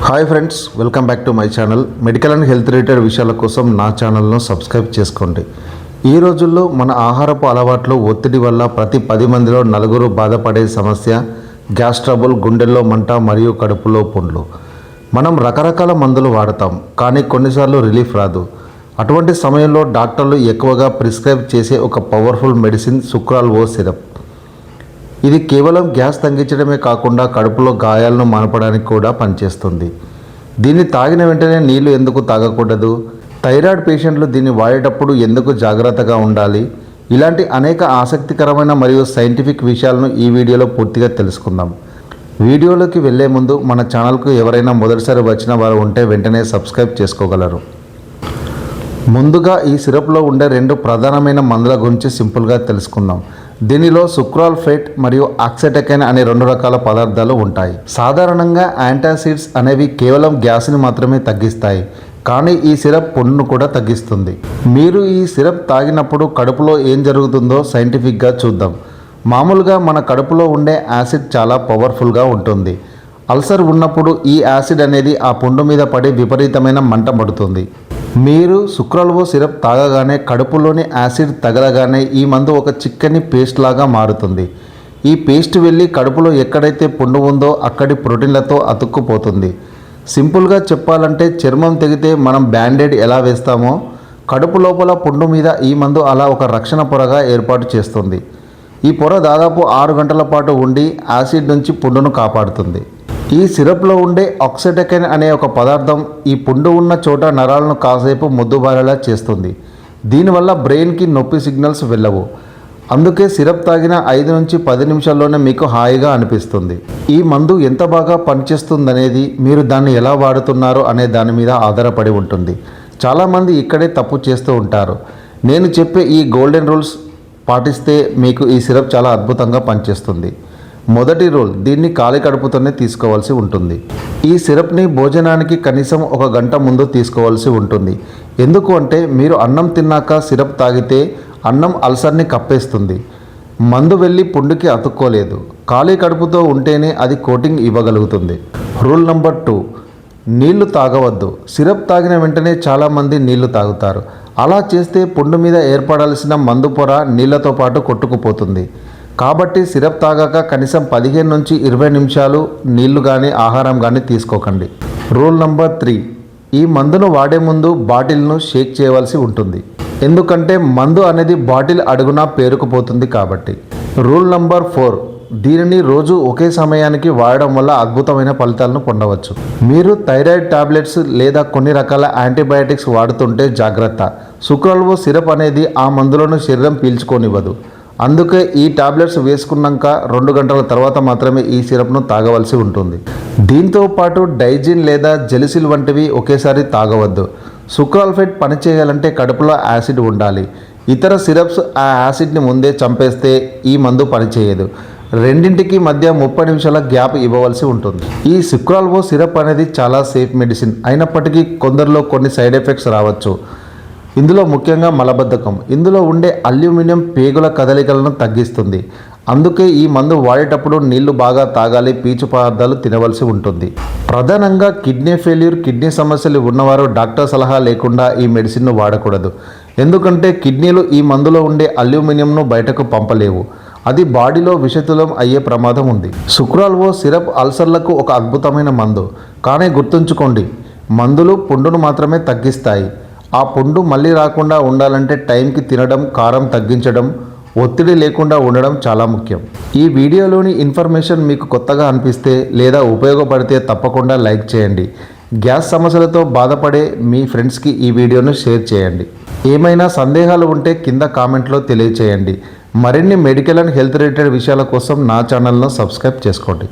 Hi friends, welcome back to my channel. Medical and health related విషయాల కోసం నా ఛానల్ను సబ్స్క్రైబ్ చేసుకోండి. ఈ రోజుల్లో మన ఆహారపు అలవాట్లు ఒత్తిడి వల్ల ప్రతి 10 మందిలో 4 బాధపడే సమస్య గ్యాస్ ట్రబుల్, గుండెల్లో మంట మరియు కడుపులో పుండ్లు. మనం రకరకాల మందులు వాడతాం, కానీ కొన్నిసార్లు రిలీఫ్ రాదు. అటువంటి సమయంలో డాక్టర్లు ఎక్కువగా ప్రిస్క్రైబ్ చేసే ఒక పవర్ఫుల్ మెడిసిన్ సుక్రాల్వో సిరప్. ఇది కేవలం గ్యాస్ తగ్గించడమే కాకుండా కడుపులో గాయాలను మాన్పడానికి కూడా పనిచేస్తుంది. దీన్ని తాగిన వెంటనే నీళ్లు ఎందుకు తాగకూడదు? థైరాయిడ్ పేషెంట్లు దీన్ని వాడేటప్పుడు ఎందుకు జాగ్రత్తగా ఉండాలి? ఇలాంటి అనేక ఆసక్తికరమైన మరియు సైంటిఫిక్ విషయాలను ఈ వీడియోలో పూర్తిగా తెలుసుకుందాం. వీడియోలోకి వెళ్లే ముందు మన ఛానల్కు ఎవరైనా మొదటిసారి వచ్చిన వారు ఉంటే వెంటనే సబ్స్క్రైబ్ చేసుకోగలరు. ముందుగా ఈ సిరప్లో ఉండే 2 ప్రధానమైన మందుల గురించి సింపుల్గా తెలుసుకుందాం. దీనిలో సుక్రాల్ఫేట్ మరియు ఆక్సిటెకైన్ అనే 2 రకాల పదార్థాలు ఉంటాయి. సాధారణంగా యాంటాసిడ్స్ అనేవి కేవలం గ్యాస్ని మాత్రమే తగ్గిస్తాయి, కానీ ఈ సిరప్ పుండును కూడా తగ్గిస్తుంది. మీరు ఈ సిరప్ తాగినప్పుడు కడుపులో ఏం జరుగుతుందో సైంటిఫిక్గా చూద్దాం. మామూలుగా మన కడుపులో ఉండే యాసిడ్ చాలా పవర్ఫుల్గా ఉంటుంది. అల్సర్ ఉన్నప్పుడు ఈ యాసిడ్ అనేది ఆ పుండు మీద పడి విపరీతమైన మంట పడుతుంది. మీరు సుక్రాల్వో సిరప్ తాగగానే కడుపులోని యాసిడ్ తగలగానే ఈ మందు ఒక చిక్కని పేస్ట్ లాగా మారుతుంది. ఈ పేస్ట్ వెళ్ళి కడుపులో ఎక్కడైతే పుండు ఉందో అక్కడి ప్రోటీన్లతో అతుక్కుపోతుంది. సింపుల్గా చెప్పాలంటే చర్మం తెగితే మనం బ్యాండేడ్ ఎలా వేస్తామో కడుపు లోపల పుండు మీద ఈ మందు అలా ఒక రక్షణ పొరగా ఏర్పాటు చేస్తుంది. ఈ పొర దాదాపు 6 గంటల పాటు ఉండి యాసిడ్ నుంచి పుండును కాపాడుతుంది. ఈ సిరప్లో ఉండే ఆక్సిటెకైన్ అనే ఒక పదార్థం ఈ పుండు ఉన్న చోట నరాలను కాసేపు మొద్దుబారేలా చేస్తుంది. దీనివల్ల బ్రెయిన్కి నొప్పి సిగ్నల్స్ వెళ్ళవు. అందుకే సిరప్ తాగిన 5 నుంచి 10 నిమిషాల్లోనే మీకు హాయిగా అనిపిస్తుంది. ఈ మందు ఎంత బాగా పనిచేస్తుందనేది మీరు దాన్ని ఎలా వాడుతున్నారో అనే దాని మీద ఆధారపడి ఉంటుంది. చాలామంది ఇక్కడే తప్పు చేస్తూ ఉంటారు. నేను చెప్పే ఈ గోల్డెన్ రూల్స్ పాటిస్తే మీకు ఈ సిరప్ చాలా అద్భుతంగా పనిచేస్తుంది. మొదటి రూల్, దీన్ని ఖాళీ కడుపుతోనే తీసుకోవాల్సి ఉంటుంది. ఈ సిరప్ని భోజనానికి కనీసం 1 గంట ముందు తీసుకోవాల్సి ఉంటుంది. ఎందుకు అంటే మీరు అన్నం తిన్నాక సిరప్ తాగితే అన్నం అల్సర్ని కప్పేస్తుంది. మందు వెళ్ళి పుండుకి అతుక్కోలేదు. ఖాళీ కడుపుతో ఉంటేనే అది కోటింగ్ ఇవ్వగలుగుతుంది. రూల్ నెంబర్ 2, నీళ్లు తాగవద్దు. సిరప్ తాగిన వెంటనే చాలామంది నీళ్లు తాగుతారు. అలా చేస్తే పుండు మీద ఏర్పడాల్సిన మందు పొర నీళ్లతో పాటు కొట్టుకుపోతుంది. కాబట్టి సిరప్ తాగాక కనీసం 15 నుంచి 20 నిమిషాలు నీళ్లు కానీ ఆహారం కానీ తీసుకోకండి. రూల్ నెంబర్ 3, ఈ మందును వాడే ముందు బాటిల్ను షేక్ చేయవలసి ఉంటుంది. ఎందుకంటే మందు అనేది బాటిల్ అడుగున పేరుకుపోతుంది కాబట్టి. రూల్ నెంబర్ 4, దీనిని రోజు ఒకే సమయానికి వాడడం వల్ల అద్భుతమైన ఫలితాలను పొందవచ్చు. మీరు థైరాయిడ్ టాబ్లెట్స్ లేదా కొన్ని రకాల యాంటీబయాటిక్స్ వాడుతుంటే జాగ్రత్త. సుక్రాల్వో సిరప్ అనేది ఆ మందులను శరీరం పీల్చుకోనివ్వదు. అందుకే ఈ టాబ్లెట్స్ వేసుకున్నాక 2 గంటల తర్వాత మాత్రమే ఈ సిరప్ను తాగవలసి ఉంటుంది. దీంతో పాటు డైజిన్ లేదా జెలిసిల్ వంటివి ఒకేసారి తాగవద్దు. సుక్రాల్ఫేట్ పనిచేయాలంటే కడుపులో యాసిడ్ ఉండాలి. ఇతర సిరప్స్ ఆ యాసిడ్ని ముందే చంపేస్తే ఈ మందు పనిచేయదు. రెండింటికి మధ్య 30 నిమిషాల గ్యాప్ ఇవ్వవలసి ఉంటుంది. ఈ సుక్రాల్వో సిరప్ అనేది చాలా సేఫ్ మెడిసిన్ అయినప్పటికీ కొందరిలో కొన్ని సైడ్ ఎఫెక్ట్స్ రావచ్చు. ఇందులో ముఖ్యంగా మలబద్ధకం. ఇందులో ఉండే అల్యూమినియం పేగుల కదలికలను తగ్గిస్తుంది. అందుకే ఈ మందు వాడేటప్పుడు నీళ్లు బాగా తాగాలి, పీచు పదార్థాలు తినవలసి ఉంటుంది. ప్రధానంగా కిడ్నీ ఫెయిల్యూర్, కిడ్నీ సమస్యలు ఉన్నవారు డాక్టర్ సలహా లేకుండా ఈ మెడిసిన్ను వాడకూడదు. ఎందుకంటే కిడ్నీలు ఈ మందులో ఉండే అల్యూమినియంను బయటకు పంపలేవు. అది బాడీలో విషతుల్యం అయ్యే ప్రమాదం ఉంది. సుక్రాల్వో సిరప్ అల్సర్లకు ఒక అద్భుతమైన మందు. కానీ గుర్తుంచుకోండి, మందులు పుండును మాత్రమే తగ్గిస్తాయి. ఆ పుండు మళ్ళీ రాకుండా ఉండాలంటే టైంకి తినడం, కారం తగ్గించడం, ఒత్తిడి లేకుండా ఉండడం చాలా ముఖ్యం. ఈ వీడియోలోని ఇన్ఫర్మేషన్ మీకు కొత్తగా అనిపిస్తే లేదా ఉపయోగపడితే తప్పకుండా లైక్ చేయండి. గ్యాస్ సమస్యలతో బాధపడే మీ ఫ్రెండ్స్కి ఈ వీడియోను షేర్ చేయండి. ఏమైనా సందేహాలు ఉంటే కింద కామెంట్లో తెలియచేయండి. మరిన్ని మెడికల్ అండ్ హెల్త్ రిలేటెడ్ విషయాల కోసం నా ఛానల్ను సబ్స్క్రైబ్ చేసుకోండి.